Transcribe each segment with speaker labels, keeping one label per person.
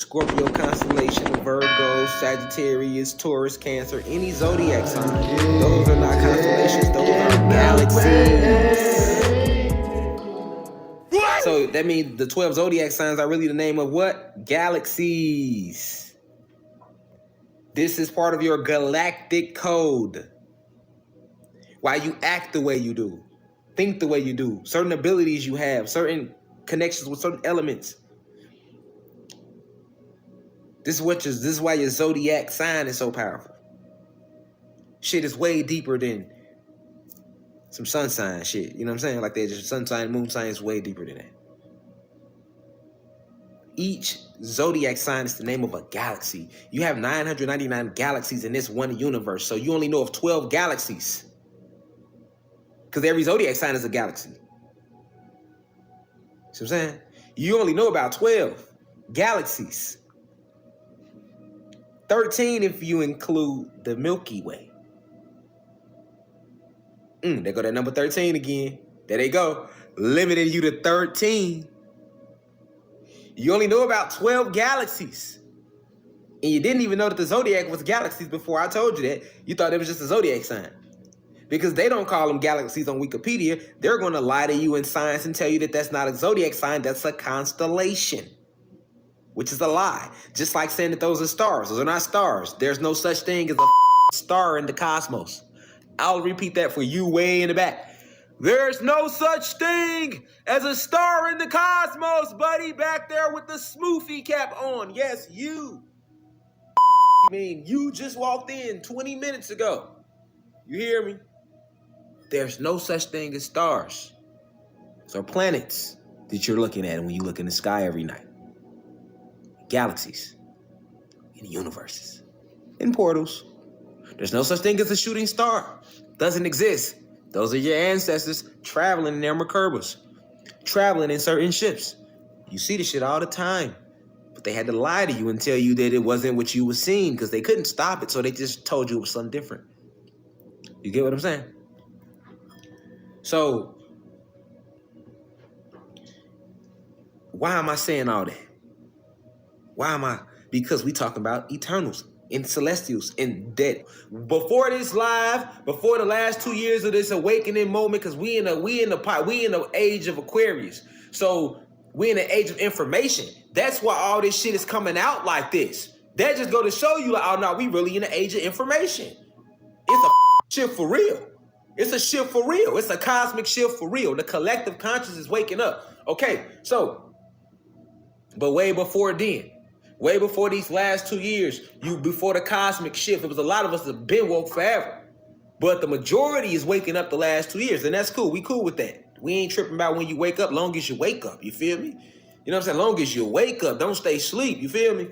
Speaker 1: Scorpio constellation, Virgo, Sagittarius, Taurus, Cancer, any zodiac sign. Those are not constellations, those are galaxies. So that means the 12 zodiac signs are really the name of what? Galaxies. This is part of your galactic code. Why you act the way you do, think the way you do, certain abilities you have, certain connections with certain elements. This is why your zodiac sign is so powerful. Shit is way deeper than some sun sign shit. You know what I'm saying? Like that, just sun sign, moon sign is way deeper than that. Each zodiac sign is the name of a galaxy. You have 999 galaxies in this one universe, so you only know of 12 galaxies. Because every zodiac sign is a galaxy. See what I'm saying? You only know about 12 galaxies. 13 if you include the Milky Way. There go that number 13 again. There they go. Limiting you to 13. You only know about 12 galaxies. And you didn't even know that the zodiac was galaxies before I told you that. You thought it was just a zodiac sign. Because they don't call them galaxies on Wikipedia. They're going to lie to you in science and tell you that that's not a zodiac sign, that's a constellation. Which is a lie. Just like saying that those are stars. Those are not stars. There's no such thing as a star in the cosmos. I'll repeat that for you way in the back. There's no such thing as a star in the cosmos, buddy, back there with the smoothie cap on. Yes, you. I mean, you just walked in 20 minutes ago. You hear me? There's no such thing as stars. Those are planets that you're looking at when you look in the sky every night. Galaxies, in universes, in portals. There's no such thing as a shooting star. Doesn't exist. Those are your ancestors traveling in their Merkabas, traveling in certain ships. You see this shit all the time. But they had to lie to you and tell you that it wasn't what you were seeing because they couldn't stop it, so they just told you it was something different. You get what I'm saying? So, why am I saying all that? Why am I? Because we talking about eternals and celestials and that. Before this live, before the last 2 years of this awakening moment, because we in the age of Aquarius. So we in the age of information. That's why all this shit is coming out like this. That just go to show you, like, oh no, we really in the age of information. It's a shift for real. It's a shift for real. It's a cosmic shift for real. The collective consciousness is waking up. Okay, so, but way before then, way before these last 2 years, before the cosmic shift, it was a lot of us that have been woke forever. But the majority is waking up the last 2 years, and that's cool. We cool with that. We ain't tripping about when you wake up, long as you wake up. You feel me? You know what I'm saying? Long as you wake up, don't stay asleep. You feel me?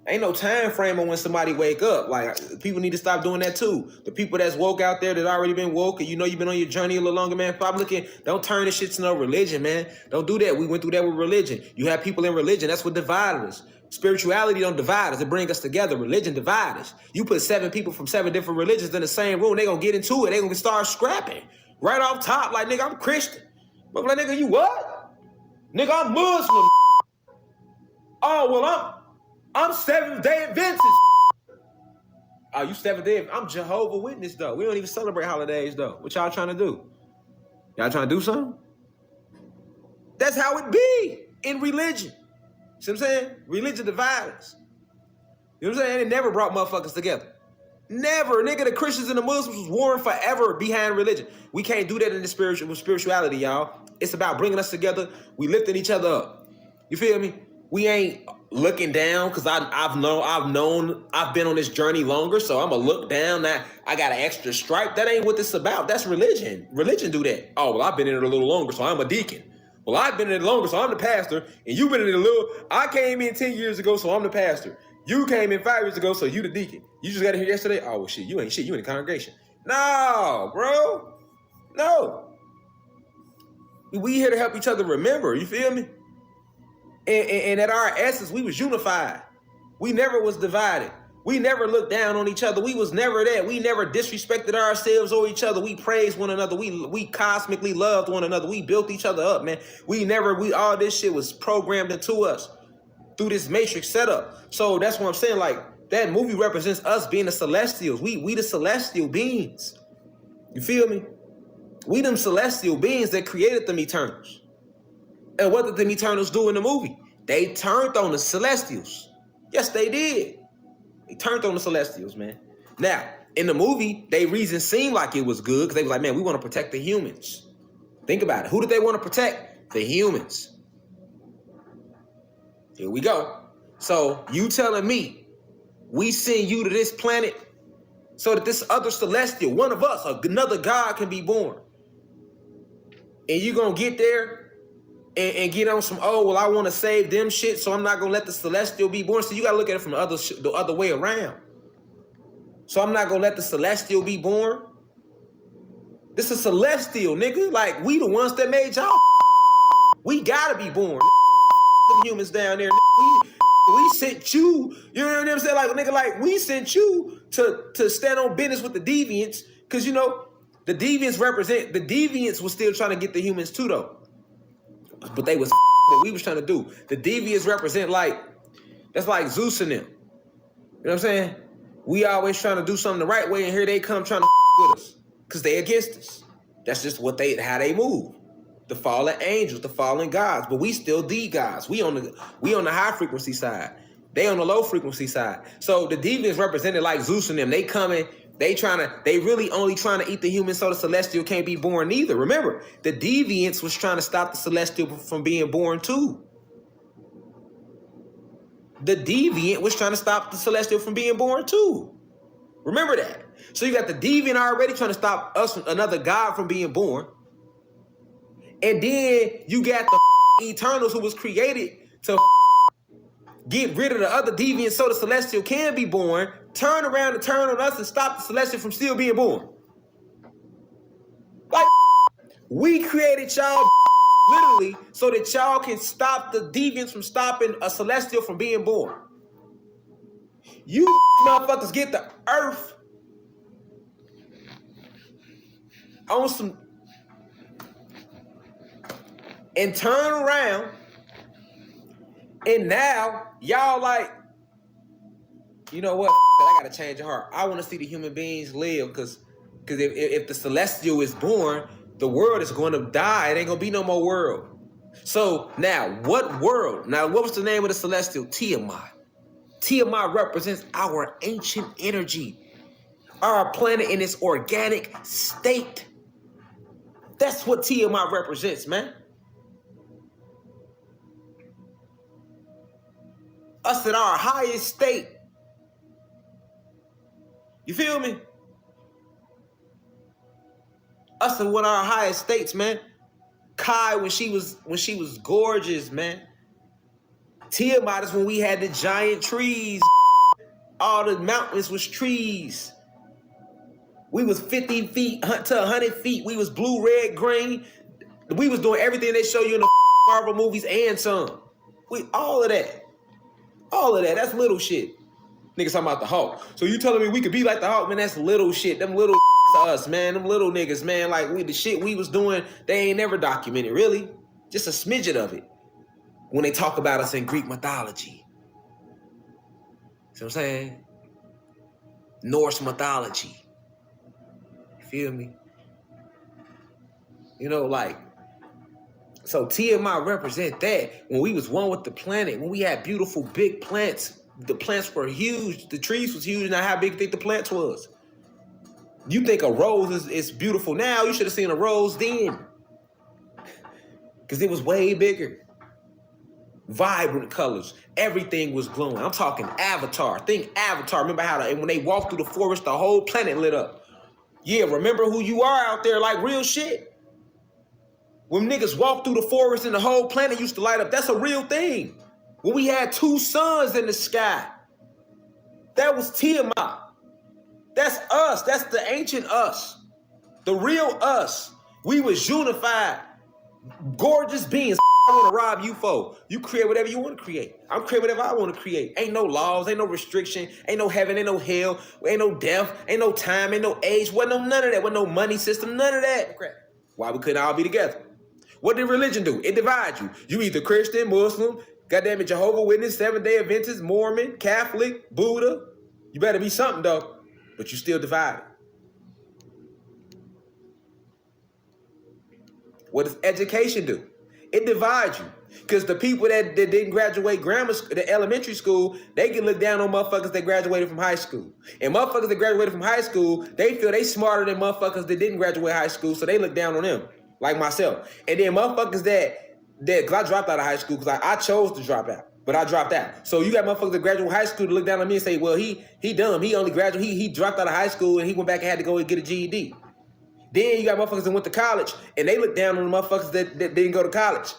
Speaker 1: Ain't no time frame on when somebody wake up. Like, people need to stop doing that too. The people that's woke out there that already been woke, and you know you've been on your journey a little longer, man. Stop looking. Don't turn this shit to no religion, man. Don't do that. We went through that with religion. You have people in religion. That's what divided us. Spirituality don't divide us. It bring us together. Religion divide us. You put 7 people from 7 different religions in the same room, they gonna get into it. They gonna start scrapping. Right off top, like, nigga, I'm Christian. But like, nigga, you what? Nigga, I'm Muslim. Oh, well, I'm Seventh-day Adventist. Oh, you Seventh-day? I'm Jehovah's Witness, though. We don't even celebrate holidays, though. What y'all trying to do? Y'all trying to do something? That's how it be in religion. See what I'm saying? Religion divides us. You know what I'm saying? It never brought motherfuckers together. Never. Nigga, the Christians and the Muslims was warring forever behind religion. We can't do that in the spirituality, y'all. It's about bringing us together. We lifting each other up. You feel me? We ain't looking down because I've been on this journey longer, so I'm gonna look down. Now I got an extra stripe. That ain't what this about. That's religion. Religion do that. Oh, well, I've been in it a little longer, so I'm a deacon. Well, I've been in it longer, so I'm the pastor, and you've been in it a little. I came in 10 years ago, so I'm the pastor. You came in 5 years ago, so you the deacon. You just got here yesterday. Oh, well, shit, you ain't shit. You in the congregation. No, bro. No. We here to help each other remember. You feel me? And at our essence, we was unified. We never was divided. We never looked down on each other. We was never that. We never disrespected ourselves or each other. We praised one another. We cosmically loved one another. We built each other up, man. All this shit was programmed into us through this matrix setup. So that's what I'm saying. Like, that movie represents us being the celestials. We the celestial beings. You feel me? We them celestial beings that created them Eternals. And what did them Eternals do in the movie? They turned on the celestials. Yes, they did. They turned on the celestials, man. Now, in the movie, their reason seemed like it was good because they was like, man, we want to protect the humans. Think about it. Who did they want to protect? The humans. Here we go. So you telling me we send you to this planet so that this other celestial, one of us, another god can be born. And you gonna get there and get on some, oh, well, I want to save them shit, so I'm not gonna let the celestial be born. So you gotta look at it from the other way around. So I'm not gonna let the celestial be born. This is celestial, nigga. Like, we the ones that made y'all. We gotta be born. Them humans down there. We sent you. You know what I'm saying? Like, nigga, like, we sent you to stand on business with the deviants, because you know the deviants was still trying to get the humans too, though. But they was what we was trying to do. The deviants represent, like, that's like Zeus and them. You know what I'm saying? We always trying to do something the right way, and here they come trying to with us. Because they against us. That's just how they move. The fallen angels, the fallen gods. But we still the gods. We on the high frequency side. They on the low frequency side. So the deviants represented like Zeus and them. They coming, they really only trying to eat the humans so the celestial can't be born either. Remember, the deviants was trying to stop the celestial from being born too. The deviant was trying to stop the celestial from being born too. Remember that. So you got the deviant already trying to stop us, another god, from being born. And then you got the Eternals who was created to get rid of the other deviants so the celestial can be born, turn around and turn on us and stop the celestial from still being born. Like, we created y'all literally so that y'all can stop the deviants from stopping a celestial from being born. You motherfuckers get the earth on some and turn around, and now y'all like, you know what? I gotta change your heart. I want to see the human beings live, because if the celestial is born, the world is going to die. It ain't gonna be no more world. So now, what world? Now, what was the name of the celestial? Tiamat. Tiamat represents our ancient energy, our planet in its organic state. That's what Tiamat represents, man. Us at our highest state. You feel me? Us in one of our highest states, man. Kai when she was gorgeous, man. Tiamat is when we had the giant trees. All the mountains was trees. We was 50 feet to 100 feet. We was blue, red, green. We was doing everything they show you in the Marvel movies and some. All of that. All of that. That's little shit. Niggas talking about the Hulk. So you telling me we could be like the Hulk? Man, that's little shit. Them little to us, man. Them little niggas, man. Like, the shit we was doing, they ain't never documented, really. Just a smidget of it. When they talk about us in Greek mythology. See what I'm saying? Norse mythology. You feel me? You know, like, so Tiamat represent that. When we was one with the planet, when we had beautiful big plants, the plants were huge, the trees was huge. Now how big do you think the plants was? You think a rose is beautiful now, you should have seen a rose then. Because it was way bigger. Vibrant colors. Everything was glowing. I'm talking Avatar. Think Avatar. Remember how when they walked through the forest, the whole planet lit up. Yeah, remember who you are out there, like real shit. When niggas walked through the forest and the whole planet used to light up, that's a real thing. When we had 2 suns in the sky, that was Tiamat. That's us. That's the ancient us. The real us. We was unified, gorgeous beings. I want to rob you for. You create whatever you want to create. I'm creating whatever I want to create. Ain't no laws, ain't no restriction, ain't no heaven, ain't no hell, ain't no death, ain't no time, ain't no age, wasn't no none of that, wasn't no money system, none of that. Why we couldn't all be together? What did religion do? It divides you. You either Christian, Muslim, Goddamn it, Jehovah's Witness, Seventh-day Adventist, Mormon, Catholic, Buddha. You better be something, though. But you still divided. What does education do? It divides you. Because the people that didn't graduate the elementary school, they can look down on motherfuckers that graduated from high school. And motherfuckers that graduated from high school, they feel they smarter than motherfuckers that didn't graduate high school, so they look down on them, like myself. And then motherfuckers because I dropped out of high school because I chose to drop out, but I dropped out. So you got motherfuckers that graduate high school to look down on me and say, well, he dumb. He only graduated, he dropped out of high school and he went back and had to go and get a GED. Then you got motherfuckers that went to college and they look down on the motherfuckers that didn't go to college.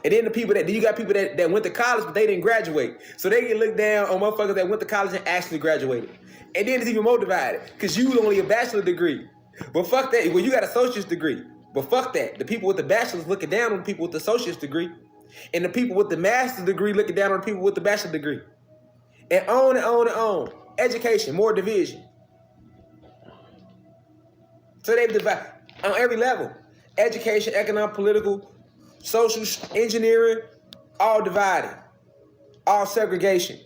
Speaker 1: And then you got people that went to college but they didn't graduate. So they can look down on motherfuckers that went to college and actually graduated. And then it's even more divided because you only a bachelor's degree. But fuck that. Well, you got an associate's degree. But fuck that. The people with the bachelor's looking down on the people with the associate's degree. And the people with the master's degree looking down on the people with the bachelor's degree. And on and on and on. Education, more division. So they divide on every level. Education, economic, political, social, engineering, all divided. All segregation.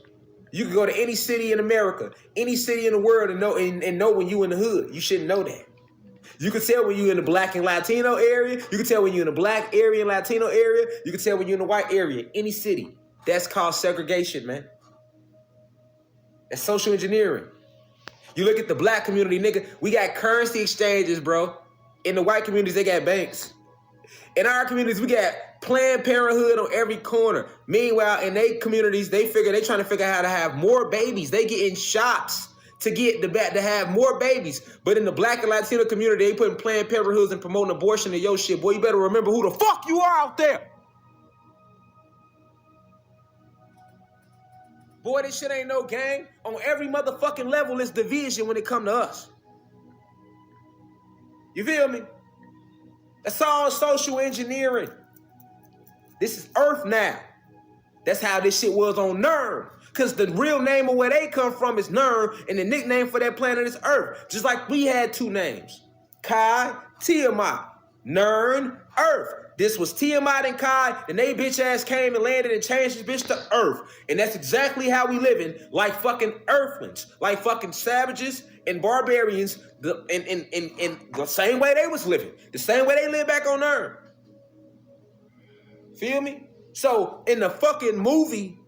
Speaker 1: You can go to any city in America, any city in the world and know when you in the hood. You shouldn't know that. You can tell when you're in the black and Latino area. You can tell when you're in the black area and Latino area. You can tell when you're in the white area. Any city. That's called segregation, man. That's social engineering. You look at the black community, nigga, we got currency exchanges, bro. In the white communities, they got banks. In our communities, we got Planned Parenthood on every corner. Meanwhile, in their communities, they trying to figure out how to have more babies. They get in shops to have more babies. But in the black and Latino community, they putting Planned Parenthoods and promoting abortion and your shit. Boy, you better remember who the fuck you are out there. Boy, this shit ain't no game. On every motherfucking level, it's division when it come to us. You feel me? That's all social engineering. This is Earth now. That's how this shit was on Nern. Because the real name of where they come from is Nern, and the nickname for that planet is Earth. Just like we had two names. Kai, Tiamat. Nern, Earth. This was Tiamat and Kai, and they bitch ass came and landed and changed this bitch to Earth. And that's exactly how we living, like fucking Earthlings, like fucking savages and barbarians, in the same way they was living, the same way they lived back on Earth. Feel me? So in the fucking movie,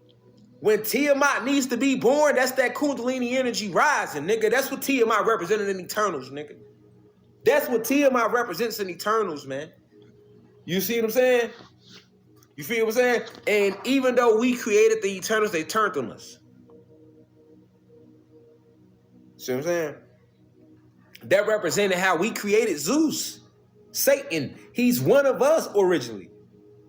Speaker 1: when Tiamat needs to be born, that's that Kundalini energy rising, nigga. That's what Tiamat represented in Eternals, nigga. That's what Tiamat represents in Eternals, man. You see what I'm saying? You feel what I'm saying? And even though we created the Eternals, they turned on us. See what I'm saying? That represented how we created Zeus. Satan, he's one of us originally.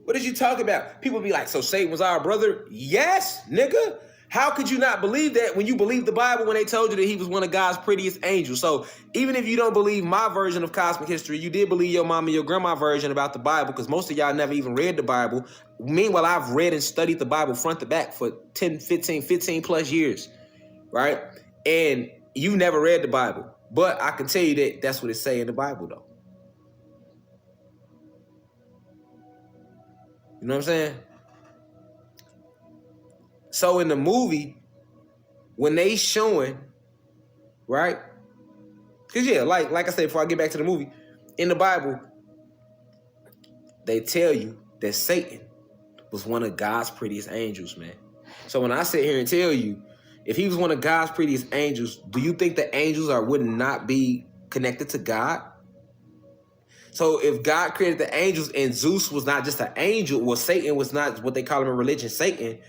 Speaker 1: What did you talk about? People be like, so Satan was our brother? Yes, nigga. How could you not believe that when you believe the Bible when they told you that he was one of God's prettiest angels? So even if you don't believe my version of cosmic history, you did believe your mama and your grandma version about the Bible, because most of y'all never even read the Bible. Meanwhile, I've read and studied the Bible front to back for 10, 15 plus years, right? And you never read the Bible. But I can tell you that that's what it say in the Bible, though. You know what I'm saying? So in the movie, when they showing, right? Because yeah, like I said, before I get back to the movie, in the Bible, they tell you that Satan was one of God's prettiest angels, man. So when I sit here and tell you, if he was one of God's prettiest angels, do you think the angels would not be connected to God? So if God created the angels and Zeus was not just an angel, well, Satan was not what they call him in religion, Satan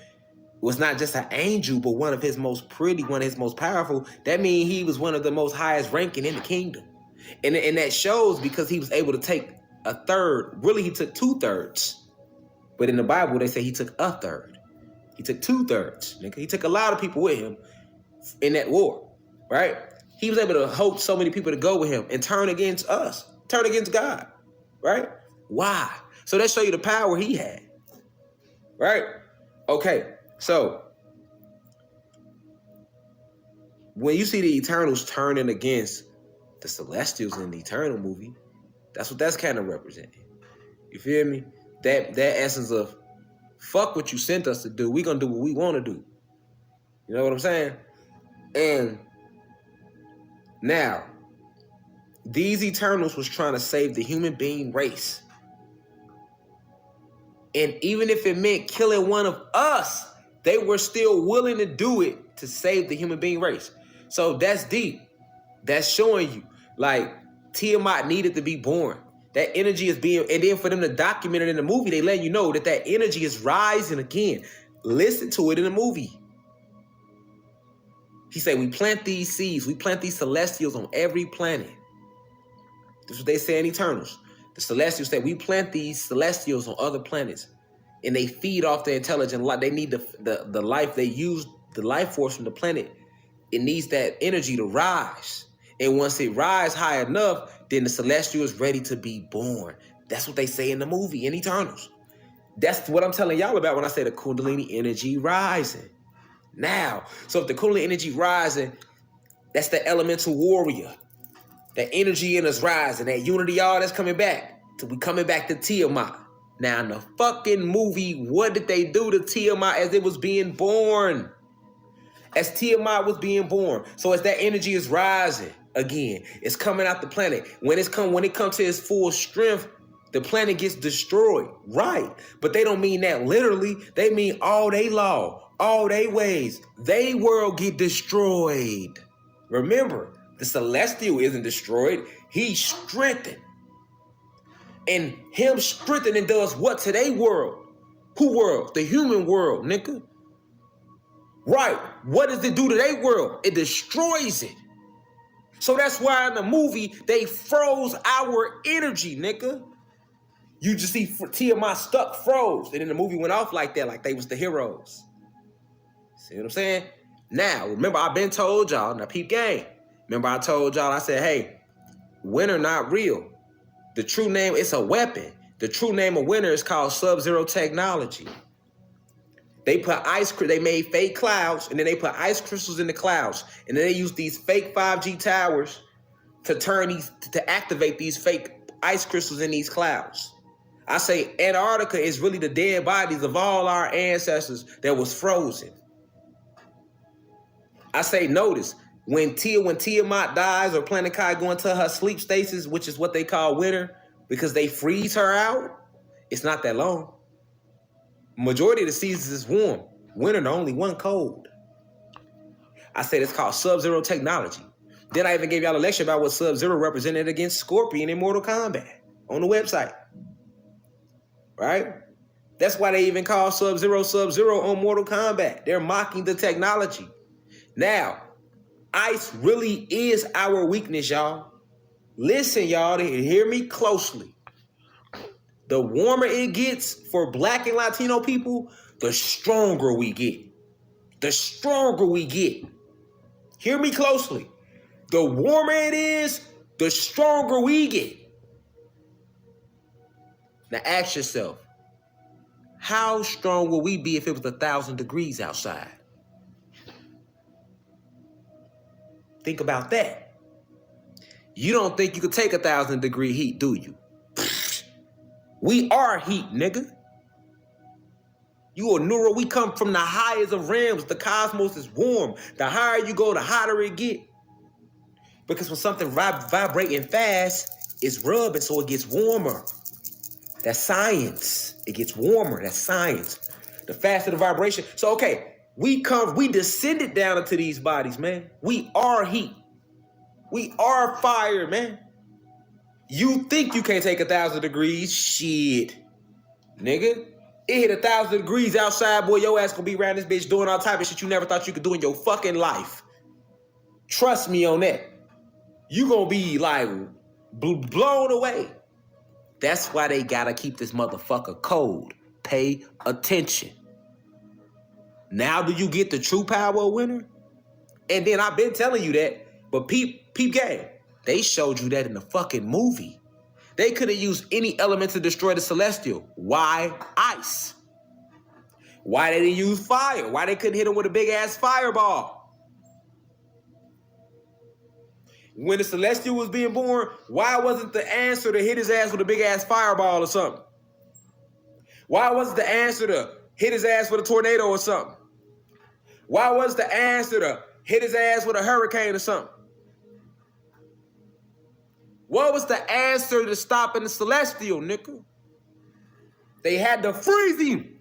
Speaker 1: was not just an angel, but one of his most pretty, one of his most powerful, that means he was one of the most highest ranking in the kingdom. And that shows because he was able to take a third. Really, he took 2/3. But in the Bible, they say he took a third. He took 2/3. Nigga. He took a lot of people with him in that war, right? He was able to hope so many people to go with him and turn against us, turn against God, right? Why? So that show you the power he had, right? Okay. So, when you see the Eternals turning against the Celestials in the Eternal movie, that's what that's kind of representing. You feel me? That essence of Fuck what you sent us to do. We gonna do what we want to do. You know what I'm saying? And now, these Eternals was trying to save the human being race. And even if it meant killing one of us, they were still willing to do it to save the human being race. So that's deep. That's showing you, like, Tiamat needed to be born. That energy is being, and then for them to document it in the movie, they let you know that that energy is rising again. Listen to it in the movie. He said, we plant these seeds, we plant these celestials on every planet. This is what they say in Eternals. The celestials say, we plant these celestials on other planets, and they feed off the intelligent life. They need the life. They use the life force from the planet. It needs that energy to rise. And once it rises high enough, then the celestial is ready to be born. That's what they say in the movie, in Eternals. That's what I'm telling y'all about when I say the Kundalini energy rising. Now, so if the Kundalini energy rising, that's the elemental warrior. That energy in us rising, that unity, all that's coming back. So we coming back to Tiamat. Now in the fucking movie, what did they do to Tiamat as it was being born? As Tiamat was being born. So as that energy is rising again, it's coming out the planet. When it comes to its full strength, the planet gets destroyed. Right. But they don't mean that literally. They mean all they law, all they ways, they world get destroyed. Remember, the celestial isn't destroyed. He's strengthened. And him strengthening does what to their world? Who world? The human world, nigga. Right. What does it do to their world? It destroys it. So that's why in the movie, they froze our energy, nigga. You just see Tiamat stuck, froze. And then the movie went off like that, like they was the heroes. See what I'm saying? Now, remember, I've been told y'all, now peep game. Remember I told y'all, I said, hey, winter not real. The true name, it's a weapon. The true name of winter is called Sub-Zero technology. They put they made fake clouds, and then they put ice crystals in the clouds. And then they use these fake 5G towers to activate these fake ice crystals in these clouds. I say Antarctica is really the dead bodies of all our ancestors that was frozen. I say notice, when Tiamat dies or Planet Kai go into her sleep stasis, which is what they call winter, because they freeze her out, it's not that long. Majority of the seasons is warm. Winter, the only one cold. I said it's called Sub-Zero technology. Then I even gave y'all a lecture about what Sub-Zero represented against Scorpion in Mortal Kombat on the website. Right? That's why they even call Sub-Zero on Mortal Kombat. They're mocking the technology. Now, ice really is our weakness, y'all. Listen, y'all, hear me closely. The warmer it gets for Black and Latino people, the stronger we get. The stronger we get. Hear me closely. The warmer it is, the stronger we get. Now ask yourself, how strong will we be if it was 1,000 degrees outside? Think about that. You don't think you could take 1,000 degree heat, do you? We are heat, nigga. You a neuro, we come from the highest of realms. The cosmos is warm. The higher you go, the hotter it get. Because when something vibrating fast, it's rubbing, so it gets warmer. That's science. It gets warmer. That's science. The faster the vibration. So, okay, we descended down into these bodies, man. We are heat. We are fire, man. You think you can't take 1,000 degrees? Shit. Nigga. It hit 1,000 degrees outside, boy, your ass gonna be around this bitch doing all type of shit you never thought you could do in your fucking life. Trust me on that. You gonna be like blown away. That's why they gotta keep this motherfucker cold. Pay attention. Now do you get the true power of winter? And then I've been telling you that, but peep game. They showed you that in the fucking movie. They could have used any element to destroy the celestial. Why ice? Why they didn't use fire? Why they couldn't hit him with a big ass fireball? When the celestial was being born, why wasn't the answer to hit his ass with a big ass fireball or something? Why wasn't the answer to hit his ass with a tornado or something? Why was the answer to hit his ass with a hurricane or something? What was the answer to stopping the celestial, nigga? They had to freeze him.